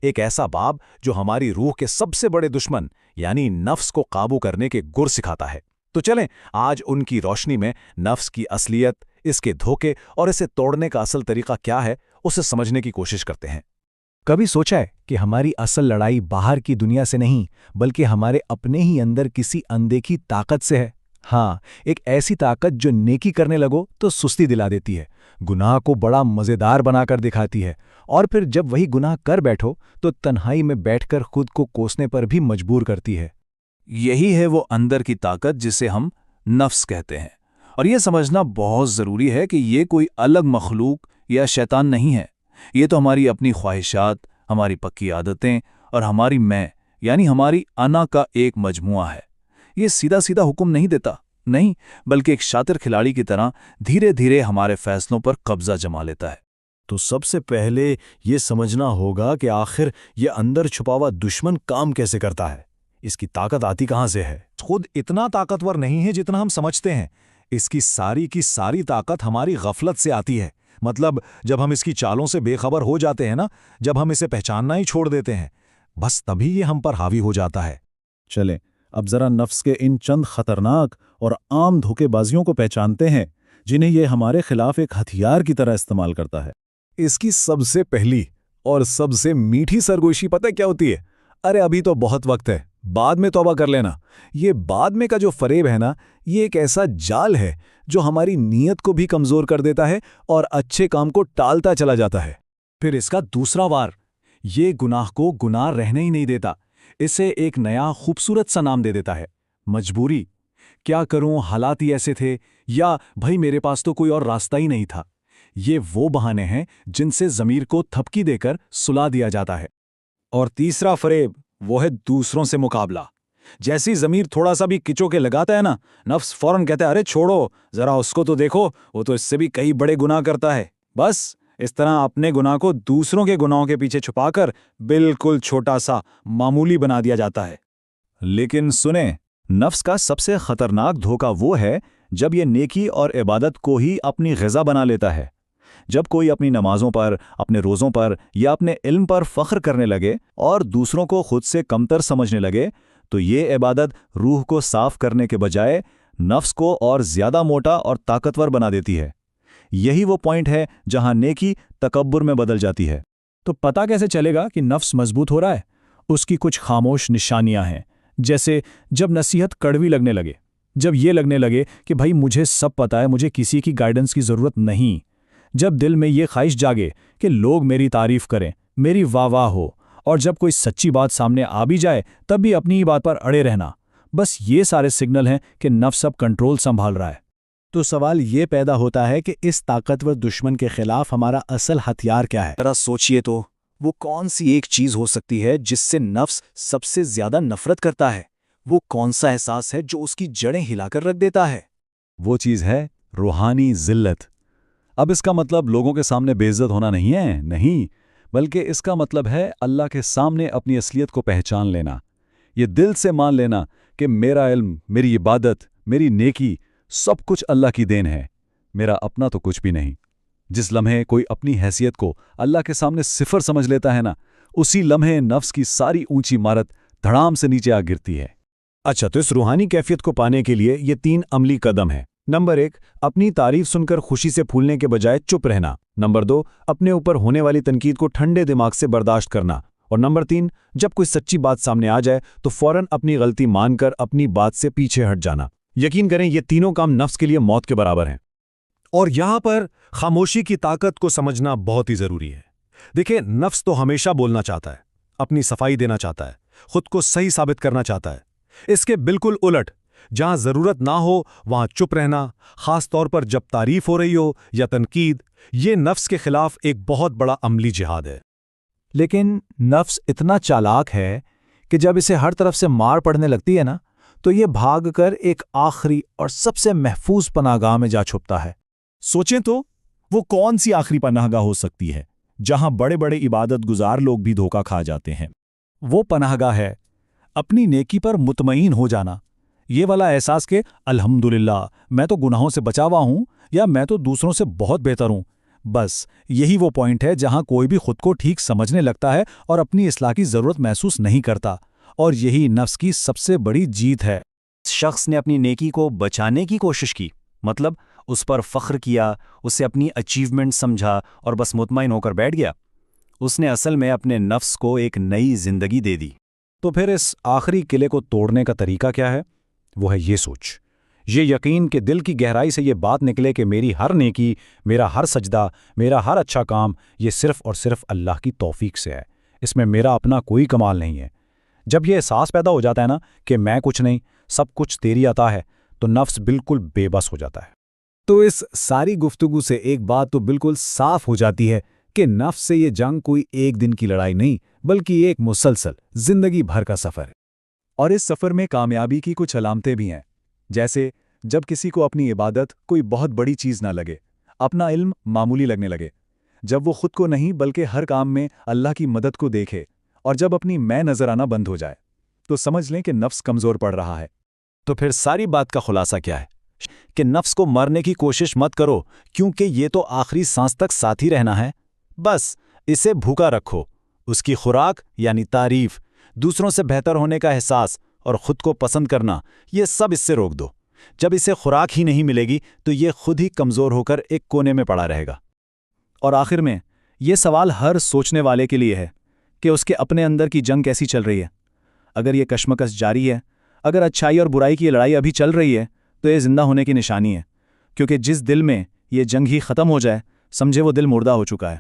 ایک ایسا बाब जो हमारी रूह के सबसे बड़े दुश्मन यानी नफ्स को काबू करने के गुर सिखाता है। तो चलें आज उनकी रोशनी में नफ्स की असलियत, इसके धोखे और इसे तोड़ने का असल तरीका क्या है, उसे समझने की कोशिश करते हैं। कभी सोचा है कि हमारी असल लड़ाई बाहर की दुनिया से नहीं बल्कि हमारे अपने ही अंदर किसी अनदेखी ताकत से है? हाँ, एक ऐसी ताकत जो नेकी करने लगो तो सुस्ती दिला देती है, गुनाह को बड़ा मज़ेदार बनाकर दिखाती है, और फिर जब वही गुनाह कर बैठो तो तन्हाई में बैठकर खुद को कोसने पर भी मजबूर करती है। यही है वो अंदर की ताकत जिसे हम नफ्स कहते हैं। और ये समझना बहुत ज़रूरी है कि ये कोई अलग मखलूक या शैतान नहीं है। ये तो हमारी अपनी ख्वाहिशात, हमारी पक्की आदतें और हमारी मैं यानी हमारी अना का एक मजमुआ है। ये सीधा सीधा हुक्म नहीं देता, नहीं, बल्कि एक शातिर खिलाड़ी की तरह धीरे धीरे हमारे फैसलों पर कब्जा जमा लेता है। तो सबसे पहले ये समझना होगा कि आखिर ये अंदर छुपा हुआ दुश्मन काम कैसे करता है, इसकी ताकत आती कहाँ से है। खुद इतना ताकतवर नहीं है जितना हम समझते हैं। इसकी सारी की सारी ताकत हमारी गफलत से आती है। मतलब जब हम इसकी चालों से बेखबर हो जाते हैं ना, जब हम इसे पहचानना ही छोड़ देते हैं, बस तभी ये हम पर हावी हो जाता है। चलें अब जरा नफ्स के इन चंद खतरनाक और आम धोखेबाजियों को पहचानते हैं जिन्हें ये हमारे खिलाफ एक हथियार की तरह इस्तेमाल करता है। इसकी सबसे पहली और सबसे मीठी सरगोशी पता क्या होती है? अरे अभी तो बहुत वक्त है, बाद में तौबा कर लेना। ये बाद में का जो फरेब है ना, ये एक ऐसा जाल है जो हमारी नीयत को भी कमजोर कर देता है और अच्छे काम को टालता चला जाता है। फिर इसका दूसरा वार, ये गुनाह को गुनाह रहने ही नहीं देता, इसे एक नया खूबसूरत सा नाम दे देता है, मजबूरी। क्या करूं, हालात ही ऐसे थे, या भाई मेरे पास तो कोई और रास्ता ही नहीं था। ये वो बहाने हैं जिनसे ज़मीर को थपकी देकर सुला दिया जाता है। और तीसरा फरेब वो है दूसरों से मुकाबला। जैसी ज़मीर थोड़ा सा भी किचो के लगाता है ना, नफ्स फौरन कहता है अरे छोड़ो, ज़रा उसको तो देखो, वो तो इससे भी कई बड़े गुनाह करता है। बस इस तरह अपने गुनाह को दूसरों के गुनाहों के पीछे छुपाकर बिल्कुल छोटा सा मामूली बना दिया जाता है। लेकिन सुने, नफ्स का सबसे खतरनाक धोखा वो है जब ये नेकी और इबादत को ही अपनी ग़िज़ा बना लेता है। जब कोई अपनी नमाज़ों पर, अपने रोज़ों पर या अपने इल्म पर फ़ख्र करने लगे और दूसरों को खुद से कमतर समझने लगे, तो ये इबादत रूह को साफ़ करने के बजाय नफ्स को और ज़्यादा मोटा और ताकतवर बना देती है। यही वो पॉइंट है जहां नेकी तकब्बुर में बदल जाती है। तो पता कैसे चलेगा कि नफ्स मजबूत हो रहा है? उसकी कुछ खामोश निशानियां हैं, जैसे जब नसीहत कड़वी लगने लगे, जब ये लगने लगे कि भाई मुझे सब पता है, मुझे किसी की गाइडेंस की ज़रूरत नहीं, जब दिल में ये ख्वाहिश जागे कि लोग मेरी तारीफ़ करें, मेरी वाह वाह हो, और जब कोई सच्ची बात सामने आ भी जाए तब भी अपनी ही बात पर अड़े रहना। बस ये सारे सिग्नल हैं कि नफ्स अब कंट्रोल संभाल रहा है। तो सवाल ये पैदा होता है कि इस ताकतवर दुश्मन के खिलाफ हमारा असल हथियार क्या है। जरा सोचिए तो, वो कौन सी एक चीज़ हो सकती है जिससे नफ्स सबसे ज़्यादा नफरत करता है? वो कौन सा एहसास है जो उसकी जड़ें हिलाकर रख देता है? वो चीज़ है रूहानी ज़िल्लत। अब इसका मतलब लोगों के सामने बेइज्जत होना नहीं है, नहीं, बल्कि इसका मतलब है अल्लाह के सामने अपनी असलियत को पहचान लेना। ये दिल से मान लेना कि मेरा इल्म, मेरी इबादत, मेरी नेकी सब कुछ अल्लाह की देन है, मेरा अपना तो कुछ भी नहीं। जिस लम्हे कोई अपनी हैसियत को अल्लाह के सामने सिफर समझ लेता है ना, उसी लम्हे नफ्स की सारी ऊंची इमारत धड़ाम से नीचे आ गिरती है। अच्छा, तो इस रूहानी कैफियत को पाने के लिए ये 3 अमली कदम हैं। नंबर 1, अपनी तारीफ सुनकर खुशी से फूलने के बजाय चुप रहना। नंबर 2, अपने ऊपर होने वाली तनकीद को ठंडे दिमाग से बर्दाश्त करना। और नंबर 3, जब कोई सच्ची बात सामने आ जाए तो फौरन अपनी गलती मानकर अपनी बात से पीछे हट जाना। यकीन करें, ये तीनों काम नफ्स के लिए मौत के बराबर हैं। और यहां पर खामोशी की ताकत को समझना बहुत ही जरूरी है। देखिए, नफ्स तो हमेशा बोलना चाहता है, अपनी सफाई देना चाहता है, खुद को सही साबित करना चाहता है। इसके बिल्कुल उलट, जहां जरूरत ना हो वहां चुप रहना, खास तौर पर जब तारीफ हो रही हो या तनकीद, ये नफ्स के खिलाफ एक बहुत बड़ा अमली जिहाद है। लेकिन नफ्स इतना चालाक है कि जब इसे हर तरफ से मार पड़ने लगती है ना, तो ये भागकर एक आखिरी और सबसे महफूज पनाहगाह में जा छुपता है। सोचें तो, वो कौन सी आखिरी पनाहगाह हो सकती है जहां बड़े बड़े इबादत गुजार लोग भी धोखा खा जाते हैं? वो पनाहगाह है अपनी नेकी पर मुतमईन हो जाना। ये वाला एहसास के अल्हम्दुलिल्लाह, मैं तो गुनाहों से बचा हुआ हूं, या मैं तो दूसरों से बहुत बेहतर हूं, بس یہی وہ پوائنٹ ہے جہاں کوئی بھی خود کو ٹھیک سمجھنے لگتا ہے اور اپنی اصلاح کی ضرورت محسوس نہیں کرتا، اور یہی نفس کی سب سے بڑی جیت ہے۔ شخص نے اپنی نیکی کو بچانے کی کوشش کی، مطلب اس پر فخر کیا، اسے اپنی اچیومنٹ سمجھا اور بس مطمئن ہو کر بیٹھ گیا۔ اس نے اصل میں اپنے نفس کو ایک نئی زندگی دے دی۔ تو پھر اس آخری قلعے کو توڑنے کا طریقہ کیا ہے؟ وہ ہے یہ سوچ، یہ یقین کہ دل کی گہرائی سے یہ بات نکلے کہ میری ہر نیکی، میرا ہر سجدہ، میرا ہر اچھا کام یہ صرف اور صرف اللہ کی توفیق سے ہے، اس میں میرا اپنا کوئی کمال نہیں ہے۔ جب یہ احساس پیدا ہو جاتا ہے نا کہ میں کچھ نہیں، سب کچھ تیری عطا ہے، تو نفس بالکل بے بس ہو جاتا ہے۔ تو اس ساری گفتگو سے ایک بات تو بالکل صاف ہو جاتی ہے کہ نفس سے یہ جنگ کوئی ایک دن کی لڑائی نہیں، بلکہ ایک مسلسل زندگی بھر کا سفر ہے۔ اور اس سفر میں کامیابی کی کچھ علامتیں بھی ہیں، جیسے جب کسی کو اپنی عبادت کوئی بہت بڑی چیز نہ لگے، اپنا علم معمولی لگنے لگے، جب وہ خود کو نہیں بلکہ ہر کام میں اللہ کی مدد کو دیکھے، اور جب اپنی میں نظر آنا بند ہو جائے، تو سمجھ لیں کہ نفس کمزور پڑ رہا ہے۔ تو پھر ساری بات کا خلاصہ کیا ہے؟ کہ نفس کو مرنے کی کوشش مت کرو، کیونکہ یہ تو آخری سانس تک ساتھ ہی رہنا ہے۔ بس اسے بھوکا رکھو، اس کی خوراک یعنی تعریف، دوسروں سے بہتر ہونے کا احساس اور خود کو پسند کرنا، یہ سب اس سے روک دو۔ جب اسے خوراک ہی نہیں ملے گی تو یہ خود ہی کمزور ہو کر ایک کونے میں پڑا رہے گا۔ اور آخر میں یہ سوال ہر سوچنے والے کے لیے ہے کہ اس کے اپنے اندر کی جنگ کیسی چل رہی ہے۔ اگر یہ کشمکش جاری ہے، اگر اچھائی اور برائی کی لڑائی ابھی چل رہی ہے، تو یہ زندہ ہونے کی نشانی ہے، کیونکہ جس دل میں یہ جنگ ہی ختم ہو جائے، سمجھے وہ دل مردہ ہو چکا ہے۔